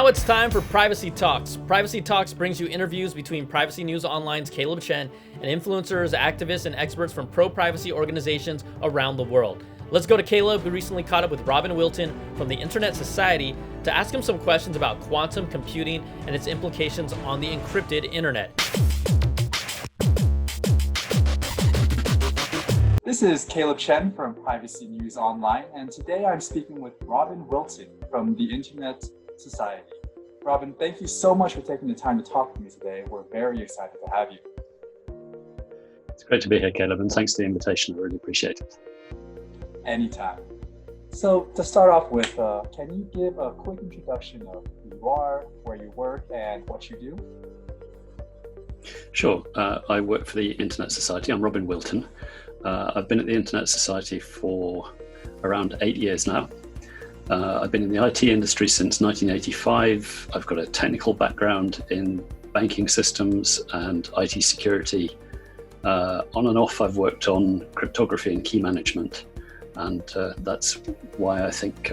Now it's time for Privacy Talks. Privacy Talks brings you interviews between Privacy News Online's Caleb Chen and influencers, activists, and experts from pro-privacy organizations around the world. Let's go to Caleb, who recently caught up with Robin Wilton from the Internet Society to ask him some questions about quantum computing and its implications on the encrypted internet. This is Caleb Chen from Privacy News Online, and today I'm speaking with Robin Wilton from the Internet Society. Robin, thank you so much for taking the time to talk to me today. We're very excited to have you. It's great to be here, Caleb, and thanks for the invitation. I really appreciate it. Anytime. So to start off with, can you give a quick introduction of who you are, where you work, and what you do? Sure. I work for the Internet Society. I'm Robin Wilton. I've been at the Internet Society for around 8 years now. I've been in the IT industry since 1985. I've got a technical background in banking systems and IT security. On and off, I've worked on cryptography and key management. And that's why I think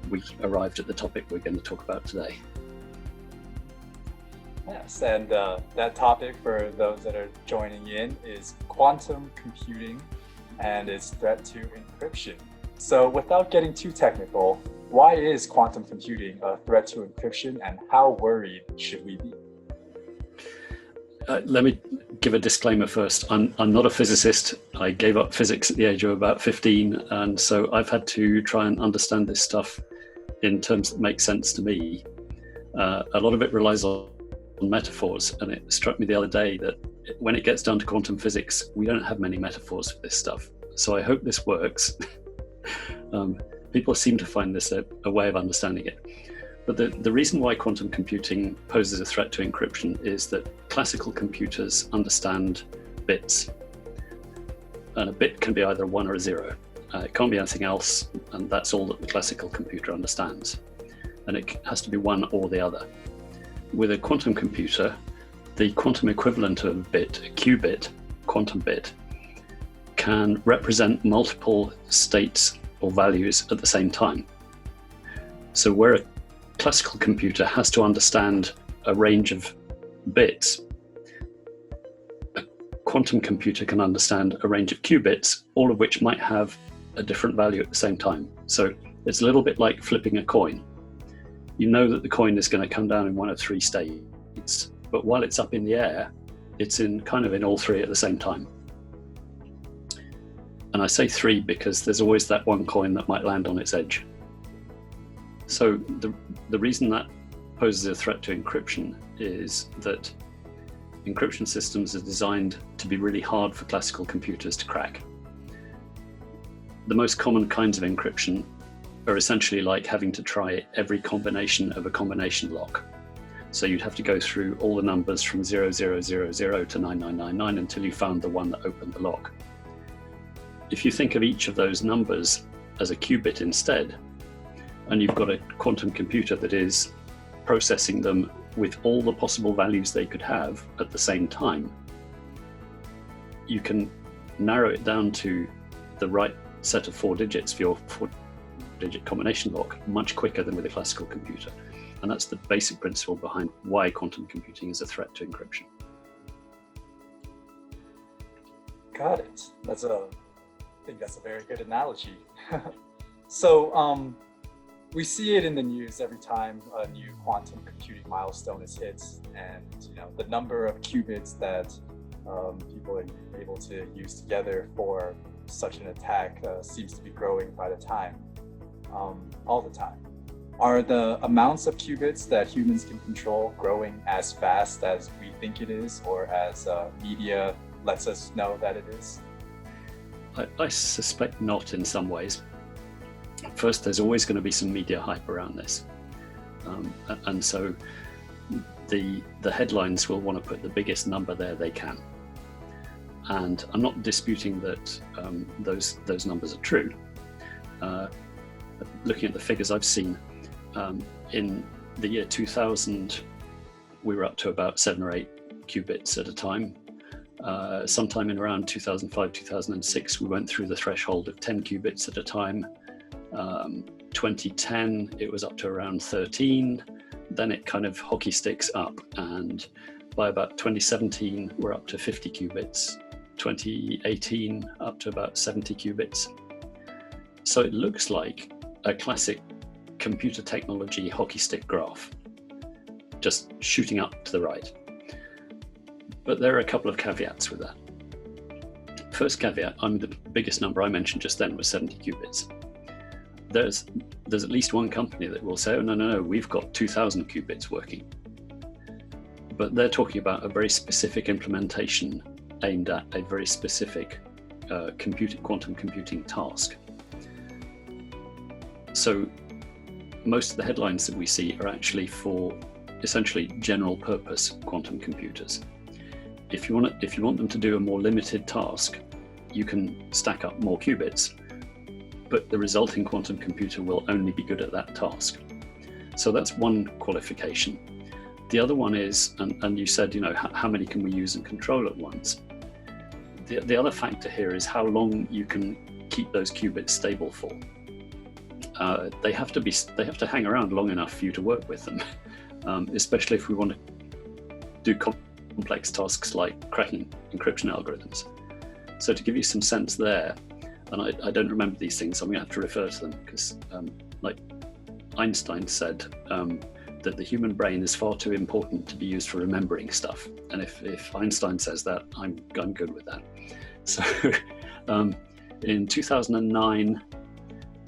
we arrived at the topic we're going to talk about today. Yes, and that topic for those that are joining in is quantum computing and its threat to encryption. So without getting too technical, why is quantum computing a threat to encryption and how worried should we be? Let me give a disclaimer first. I'm not a physicist. I gave up physics at the age of about 15, and so I've had to try and understand this stuff in terms that make sense to me. A lot of it relies on metaphors, and it struck me the other day that when it gets down to quantum physics, we don't have many metaphors for this stuff. So I hope this works. People seem to find this a way of understanding it. But the reason why quantum computing poses a threat to encryption is that classical computers understand bits. And a bit can be either a 1 or a 0. It can't be anything else, and that's all that the classical computer understands. And it has to be one or the other. With a quantum computer, the quantum equivalent of a bit, a qubit, quantum bit, can represent multiple states or values at the same time. So where a classical computer has to understand a range of bits, a quantum computer can understand a range of qubits, all of which might have a different value at the same time. So it's a little bit like flipping a coin. You know that the coin is going to come down in one of 3 states, but while it's up in the air, it's in all 3 at the same time. And I say 3 because there's always that one coin that might land on its edge. So the reason that poses a threat to encryption is that encryption systems are designed to be really hard for classical computers to crack. The most common kinds of encryption are essentially like having to try every combination of a combination lock. So you'd have to go through all the numbers from 0000 to 9999 until you found the one that opened the lock. If you think of each of those numbers as a qubit instead, and you've got a quantum computer that is processing them with all the possible values they could have at the same time, you can narrow it down to the right set of 4 digits for your 4-digit combination lock much quicker than with a classical computer. And that's the basic principle behind why quantum computing is a threat to encryption. Got it. I think that's a very good analogy. So we see it in the news every time a new quantum computing milestone is hit, and the number of qubits that people are able to use together for such an attack seems to be growing by the time, all the time. Are the amounts of qubits that humans can control growing as fast as we think it is, or as media lets us know that it is? I suspect not in some ways. First, there's always going to be some media hype around this. And so the headlines will want to put the biggest number there they can. And I'm not disputing that those numbers are true. Looking at the figures I've seen, in the year 2000, we were up to about 7 or 8 qubits at a time. Sometime in around 2005, 2006, we went through the threshold of 10 qubits at a time. 2010, it was up to around 13. then it kind of hockey sticks up, and by about 2017 we're up to 50 qubits, 2018 up to about 70 qubits. So it looks like a classic computer technology hockey stick graph, just shooting up to the right. But there are a couple of caveats with that. First caveat, the biggest number I mentioned just then was 70 qubits. There's at least one company that will say, oh, no, we've got 2000 qubits working. But they're talking about a very specific implementation aimed at a very specific quantum computing task. So most of the headlines that we see are actually for essentially general purpose quantum computers. If you want them to do a more limited task, you can stack up more qubits, but the resulting quantum computer will only be good at that task. So that's one qualification. The other one is, and you said, how many can we use and control at once? The other factor here is how long you can keep those qubits stable for. They have to hang around long enough for you to work with them, especially if we want to do complex tasks like cracking encryption algorithms. So to give you some sense there, and I don't remember these things, so I'm going to have to refer to them, because like Einstein said that the human brain is far too important to be used for remembering stuff. And if Einstein says that, I'm good with that. So in 2009,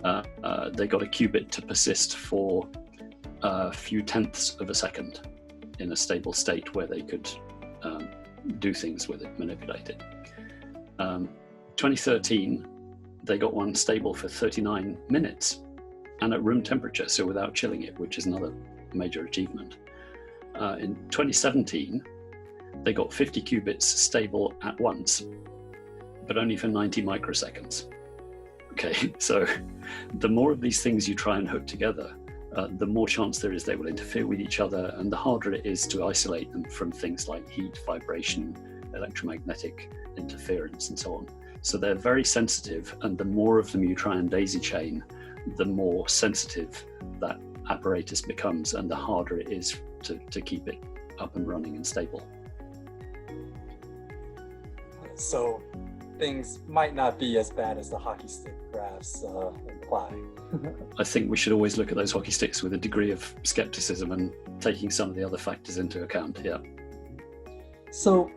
they got a qubit to persist for a few tenths of a second in a stable state where they could do things with it, manipulate it. 2013, they got one stable for 39 minutes and at room temperature, so without chilling it, which is another major achievement. In 2017, they got 50 qubits stable at once, but only for 90 microseconds. Okay, so the more of these things you try and hook together, the more chance there is they will interfere with each other, and the harder it is to isolate them from things like heat, vibration, electromagnetic interference, and so on. So they're very sensitive, and the more of them you try and daisy chain, the more sensitive that apparatus becomes, and the harder it is to keep it up and running and stable. So things might not be as bad as the hockey stick graphs imply. I think we should always look at those hockey sticks with a degree of skepticism and taking some of the other factors into account, yeah. So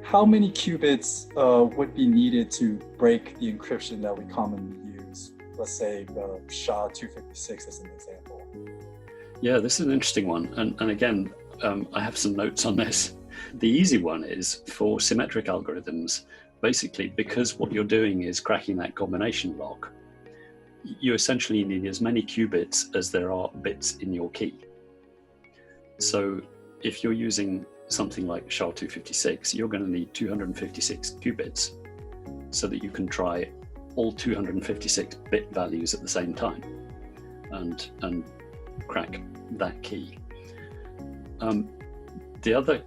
how many qubits would be needed to break the encryption that we commonly use? Let's say the SHA-256 as an example. Yeah, this is an interesting one. And again, I have some notes on this. The easy one is for symmetric algorithms, basically because what you're doing is cracking that combination lock, you essentially need as many qubits as there are bits in your key. So if you're using something like SHA-256, you're going to need 256 qubits so that you can try all 256 bit values at the same time and crack that key. The other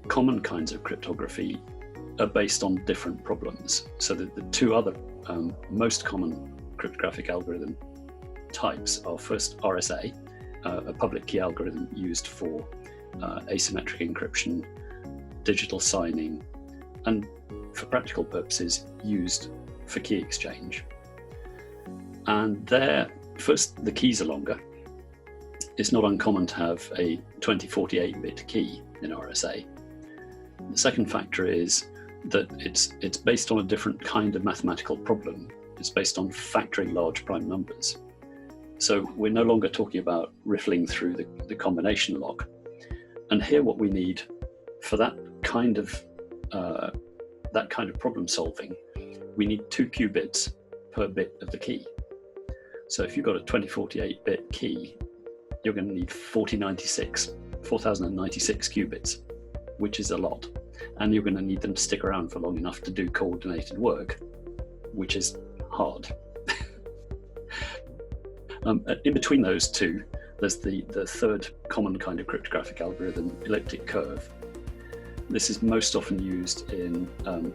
common kinds of cryptography are based on different problems. So the two other most common cryptographic algorithm types are first RSA, a public key algorithm used for asymmetric encryption, digital signing, and for practical purposes used for key exchange. And there, first, the keys are longer. It's not uncommon to have a 2048-bit key in RSA. The second factor is that it's based on a different kind of mathematical problem. It's based on factoring large prime numbers. So we're no longer talking about riffling through the combination lock. And here what we need for that kind of problem solving, we need 2 qubits per bit of the key. So if you've got a 2048-bit key, you're going to need 4096 qubits, which is a lot. And you're going to need them to stick around for long enough to do coordinated work, which is hard. In between those two, there's the third common kind of cryptographic algorithm, elliptic curve. This is most often used in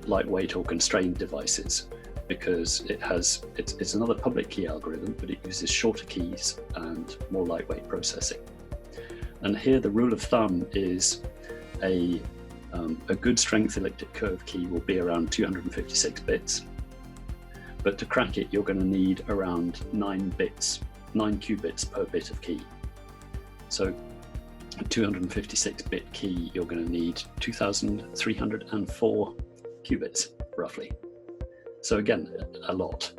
lightweight or constrained devices because it's another public key algorithm, but it uses shorter keys and more lightweight processing. And here the rule of thumb is a good strength elliptic curve key will be around 256 bits. But to crack it, you're going to need around 9 qubits per bit of key. So a 256-bit key, you're going to need 2,304 qubits, roughly. So again, a lot.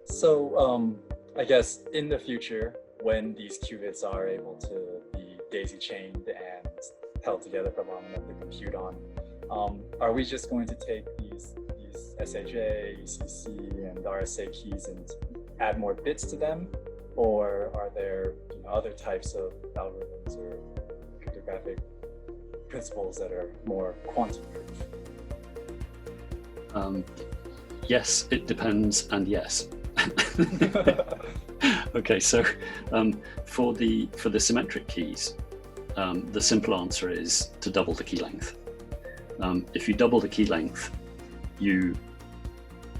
So I guess in the future, when these qubits are able to be daisy-chained and held together for long enough to compute on, are we just going to take these SHA, ECC, and RSA keys and add more bits to them? Or are there other types of algorithms or cryptographic principles that are more quantum proof? Yes, it depends, and yes. Okay, so for the symmetric keys, the simple answer is to double the key length. If you double the key length, you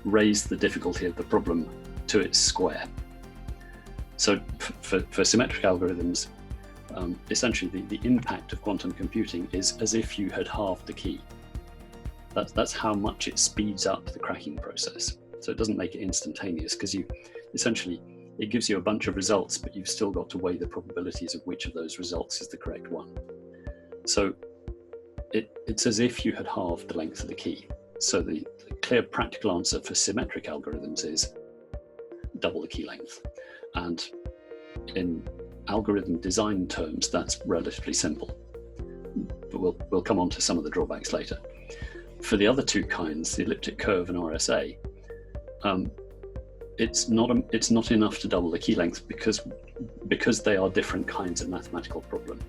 raise the difficulty of the problem to its square. So for symmetric algorithms, essentially the impact of quantum computing is as if you had halved the key. That's how much it speeds up the cracking process. So it doesn't make it instantaneous, because it gives you a bunch of results, but you've still got to weigh the probabilities of which of those results is the correct one. So it's as if you had halved the length of the key. So the clear practical answer for symmetric algorithms is double the key length. And in algorithm design terms, that's relatively simple. But we'll come on to some of the drawbacks later. For the other two kinds, the elliptic curve and RSA, it's not enough to double the key length because they are different kinds of mathematical problem.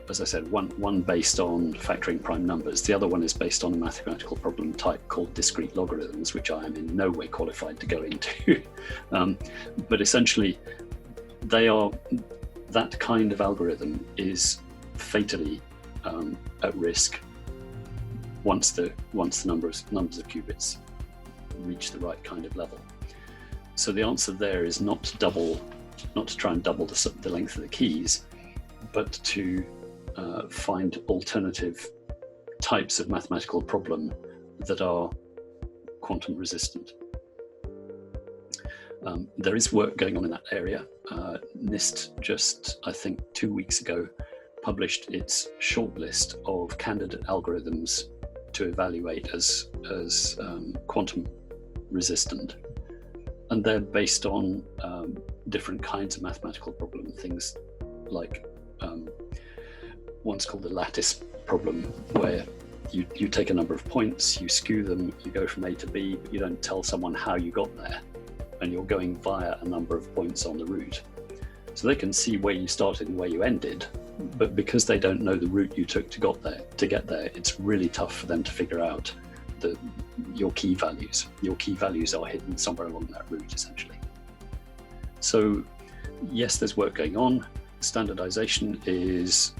As I said, one based on factoring prime numbers, the other one is based on a mathematical problem type called discrete logarithms, which I am in no way qualified to go into. But essentially, that kind of algorithm is fatally at risk once the numbers of qubits reach the right kind of level. So the answer there is not to try and double the length of the keys, but to find alternative types of mathematical problem that are quantum resistant. There is work going on in that area. NIST just, I think, 2 weeks ago, published its shortlist of candidate algorithms to evaluate as quantum resistant. And they're based on different kinds of mathematical problem, things like one's called the lattice problem, where you take a number of points, you skew them, you go from A to B, but you don't tell someone how you got there, and you're going via a number of points on the route. So they can see where you started and where you ended, but because they don't know the route you took to get there, it's really tough for them to figure out your key values. Your key values are hidden somewhere along that route, essentially. So yes, there's work going on. Standardization is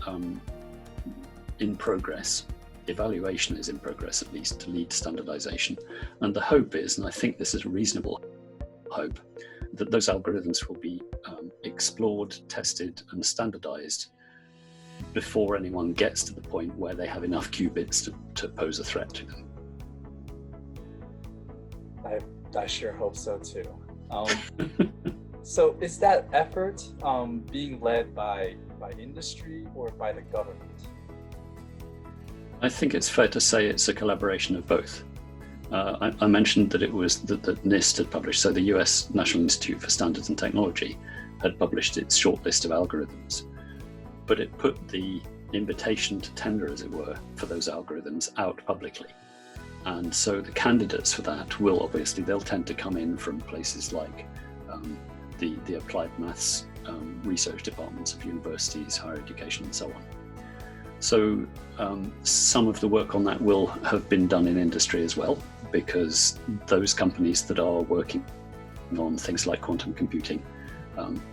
in progress. Evaluation is in progress, at least, to lead to standardization. And the hope is, and I think this is a reasonable hope, that those algorithms will be explored, tested, and standardized before anyone gets to the point where they have enough qubits to pose a threat to them. I sure hope so too. So is that effort being led by industry or by the government? I think it's fair to say it's a collaboration of both. I mentioned that it was that NIST had published, so the US National Institute for Standards and Technology had published its shortlist of algorithms, but it put the invitation to tender, as it were, for those algorithms out publicly. And so the candidates for that they'll tend to come in from places like the applied maths research departments of universities, higher education, and so on. So some of the work on that will have been done in industry as well, because those companies that are working on things like quantum computing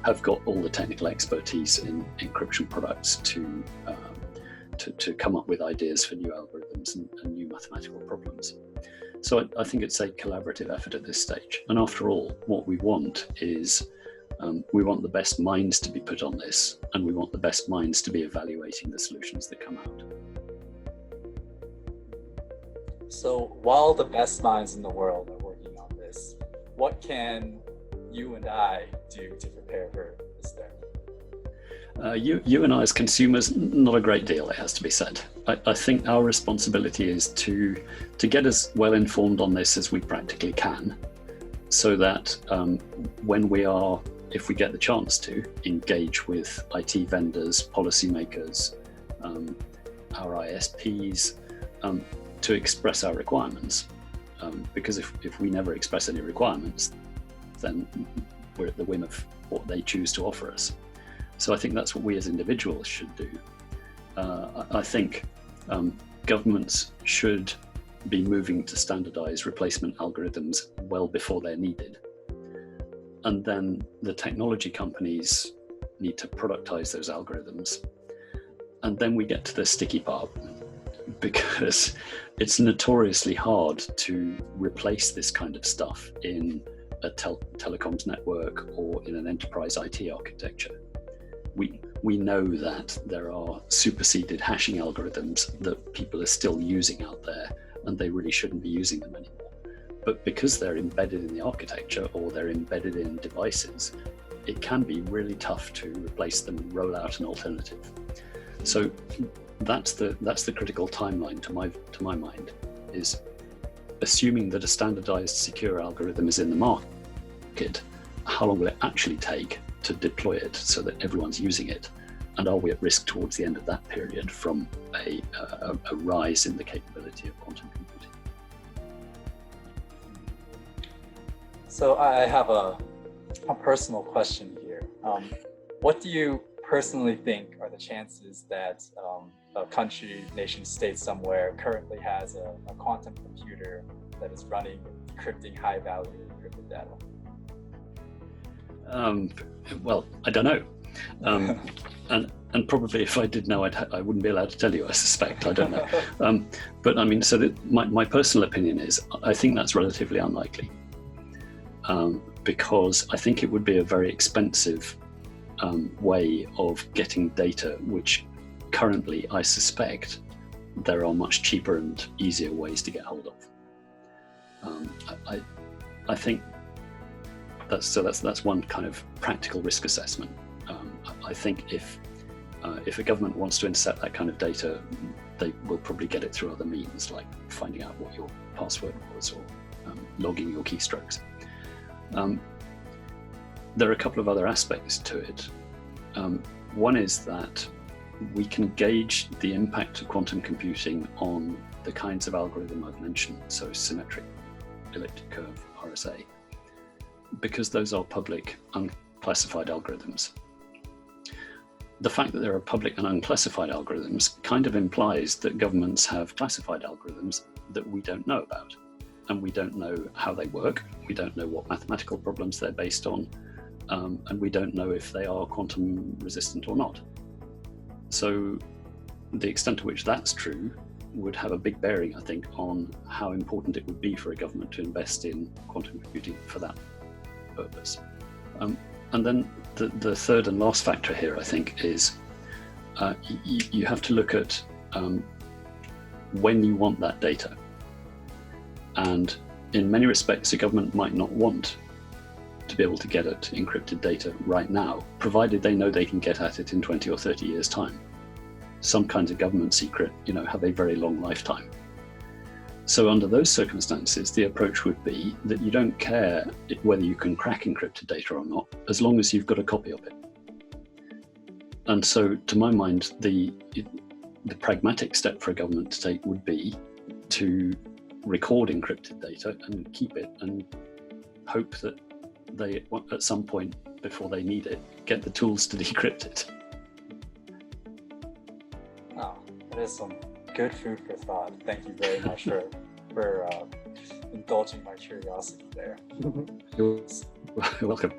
have got all the technical expertise in encryption products to come up with ideas for new algorithms and new mathematical problems. So I think it's a collaborative effort at this stage. And after all, what we want is We want the best minds to be put on this, and we want the best minds to be evaluating the solutions that come out. So while the best minds in the world are working on this, what can you and I do to prepare for this day? You and I as consumers, not a great deal, it has to be said. I think our responsibility is to get as well informed on this as we practically can, so that when we are, if we get the chance to, engage with IT vendors, policymakers, our ISPs, to express our requirements. Because if we never express any requirements, then we're at the whim of what they choose to offer us. So I think that's what we as individuals should do. I think governments should be moving to standardize replacement algorithms well before they're needed. And then the technology companies need to productize those algorithms. And then we get to the sticky part, because it's notoriously hard to replace this kind of stuff in a telecoms network or in an enterprise IT architecture. We know that there are superseded hashing algorithms that people are still using out there, and they really shouldn't be using them anymore. But because they're embedded in the architecture or they're embedded in devices, it can be really tough to replace them and roll out an alternative. So that's the critical timeline to my mind, is assuming that a standardized secure algorithm is in the market, how long will it actually take to deploy it so that everyone's using it? And are we at risk towards the end of that period from a rise in the capability of quantum computing? So I have a personal question here. What do you personally think are the chances that a country, nation state somewhere currently has a quantum computer that is running and decrypting high value encrypted data? Well, I don't know. And probably if I did know, I wouldn't be allowed to tell you, I suspect. I don't know. But I mean, so that my personal opinion is, I think that's relatively unlikely. Because I think it would be a very expensive way of getting data, which currently I suspect there are much cheaper and easier ways to get hold of. I think that's one kind of practical risk assessment. I think if a government wants to intercept that kind of data, they will probably get it through other means, like finding out what your password was or logging your keystrokes. There are a couple of other aspects to it. One is that we can gauge the impact of quantum computing on the kinds of algorithm I've mentioned, so symmetric, elliptic curve, RSA, because those are public, unclassified algorithms. The fact that there are public and unclassified algorithms kind of implies that governments have classified algorithms that we don't know about. And we don't know how they work, we don't know what mathematical problems they're based on, and we don't know if they are quantum resistant or not. So the extent to which that's true would have a big bearing, I think, on how important it would be for a government to invest in quantum computing for that purpose. And then the third and last factor here, I think, is you have to look at when you want that data. And in many respects, a government might not want to be able to get at encrypted data right now, provided they know they can get at it in 20 or 30 years' time. Some kinds of government secret, have a very long lifetime. So under those circumstances, the approach would be that you don't care whether you can crack encrypted data or not, as long as you've got a copy of it. And so, to my mind, the pragmatic step for a government to take would be to record encrypted data and keep it, and hope that they, at some point before they need it, get the tools to decrypt it. Oh, that is some good food for thought. Thank you very much for indulging my curiosity there. You're welcome.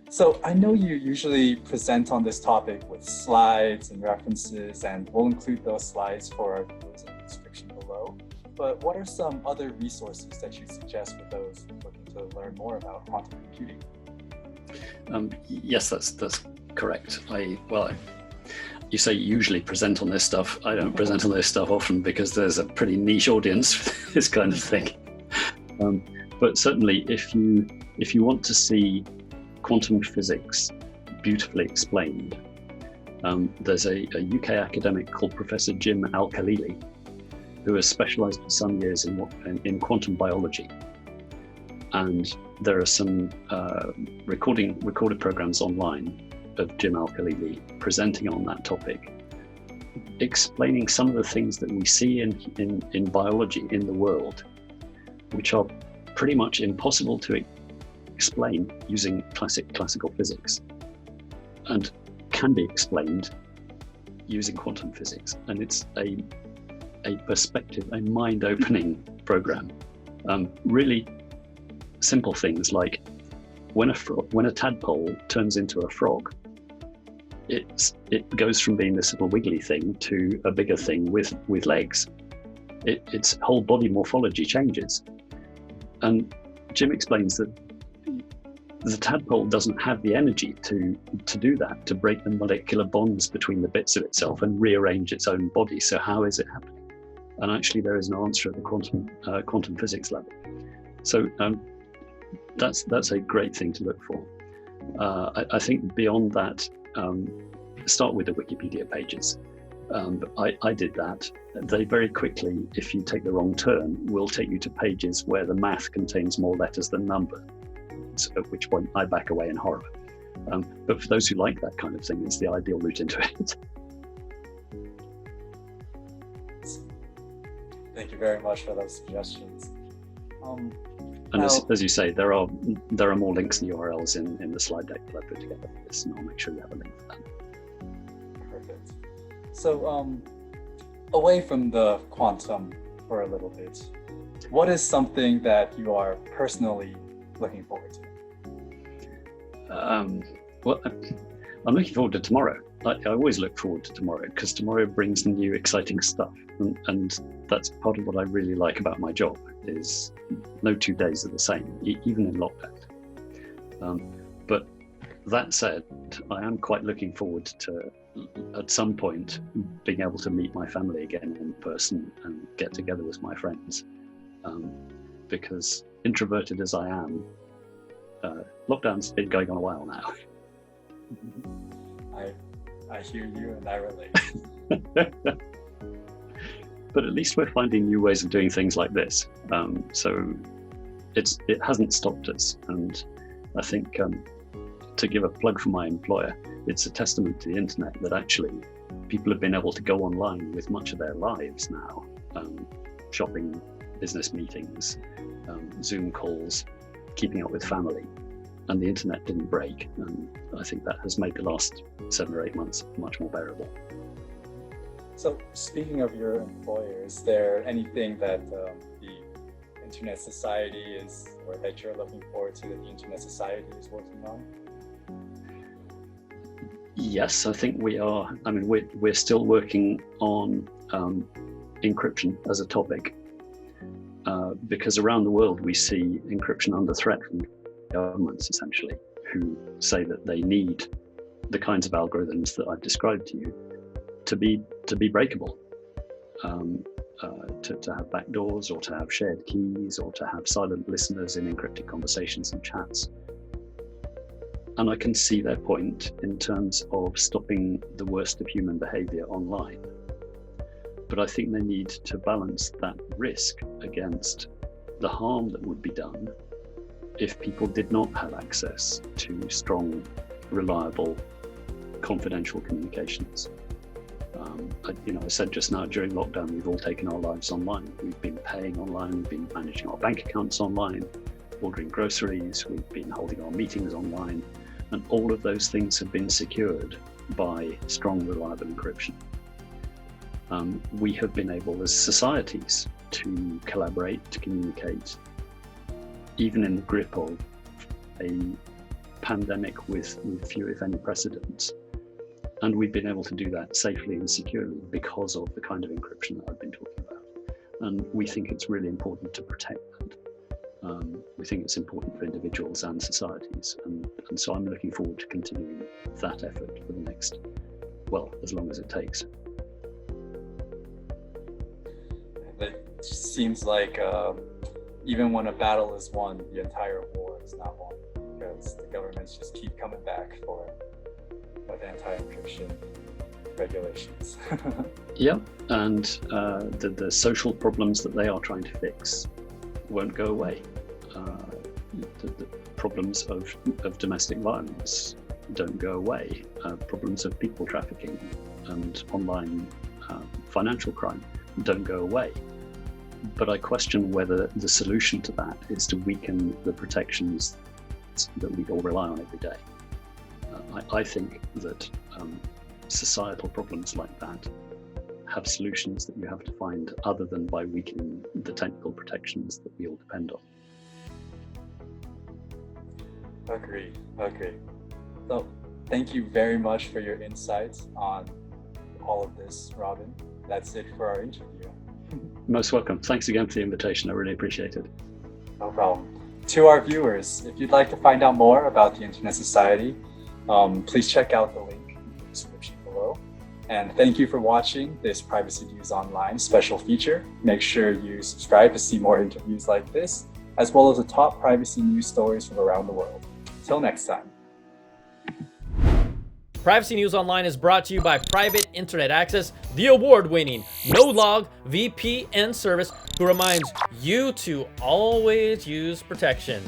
So I know you usually present on this topic with slides and references, and we'll include those slides for our viewers in the description below. But what are some other resources that you suggest for those looking to learn more about quantum computing? Yes, that's correct. You say you usually present on this stuff. I don't present on this stuff often because there's a pretty niche audience for this kind of thing. But certainly, if you want to see quantum physics beautifully explained, there's a UK academic called Professor Jim Al-Khalili, who has specialised for some years in quantum biology. And there are some recorded programs online of Jim Al-Khalili presenting on that topic, explaining some of the things that we see in biology in the world, which are pretty much impossible to explain using classical physics, and can be explained using quantum physics. And it's a perspective, a mind-opening program. Really simple things like when a tadpole turns into a frog, it goes from being this little wiggly thing to a bigger thing with legs. Its whole body morphology changes. And Jim explains that the tadpole doesn't have the energy to do that, to break the molecular bonds between the bits of itself and rearrange its own body. So how is it happening? And actually there is an answer at the quantum physics level. So that's a great thing to look for. I think beyond that, start with the Wikipedia pages. I did that. They very quickly, if you take the wrong turn, will take you to pages where the math contains more letters than number, at which point I back away in horror. But for those who like that kind of thing, it's the ideal route into it. Thank you very much for those suggestions. And as you say, there are more links and URLs in the slide deck that I put together for this, and I'll make sure you have a link for that. Perfect. So away from the quantum for a little bit, what is something that you are personally looking forward to? Well, I'm looking forward to tomorrow. I always look forward to tomorrow because tomorrow brings new exciting stuff, and that's part of what I really like about my job. Is no 2 days are the same, even in lockdown. But that said, I am quite looking forward to, at some point, being able to meet my family again in person and get together with my friends. Because introverted as I am, lockdown's been going on a while now. I hear you and I relate. But at least we're finding new ways of doing things like this. So it hasn't stopped us. And I think to give a plug for my employer, it's a testament to the internet that actually people have been able to go online with much of their lives now. Shopping, business meetings, Zoom calls, keeping up with family. And the internet didn't break. And I think that has made the last 7 or 8 months much more bearable. So speaking of your employer, is there anything that the Internet Society is, or that you're looking forward to that the Internet Society is working on? Yes, I think we are. I mean, we're still working on encryption as a topic because around the world we see encryption under threat from governments, essentially, who say that they need the kinds of algorithms that I've described to you to be breakable, to have backdoors, or to have shared keys, or to have silent listeners in encrypted conversations and chats. And I can see their point in terms of stopping the worst of human behavior online. But I think they need to balance that risk against the harm that would be done if people did not have access to strong, reliable, confidential communications. I said just now, during lockdown, we've all taken our lives online. We've been paying online, we've been managing our bank accounts online, ordering groceries, we've been holding our meetings online, and all of those things have been secured by strong, reliable encryption. We have been able as societies to collaborate, to communicate, even in the grip of a pandemic with few, if any, precedents. And we've been able to do that safely and securely because of the kind of encryption that I've been talking about. And we think it's really important to protect that. We think it's important for individuals and societies, and so I'm looking forward to continuing that effort for the next, well, as long as it takes. It seems like even when a battle is won, the entire war is not won, because the governments just keep coming back with anti-encryption regulations. Yeah, and the social problems that they are trying to fix won't go away. The problems of domestic violence don't go away. Problems of people trafficking and online financial crime don't go away. But I question whether the solution to that is to weaken the protections that we all rely on every day. I think that societal problems like that have solutions that you have to find other than by weakening the technical protections that we all depend on. Agree. So thank you very much for your insights on all of this, Robin. That's it for our interview. Most welcome. Thanks again for the invitation. I really appreciate it. No problem. To our viewers, if you'd like to find out more about the Internet Society, please check out the link in the description below. And thank you for watching this Privacy News Online special feature. Make sure you subscribe to see more interviews like this, as well as the top privacy news stories from around the world. Till next time. Privacy News Online is brought to you by Private Internet Access, the award-winning no-log VPN service who reminds you to always use protection.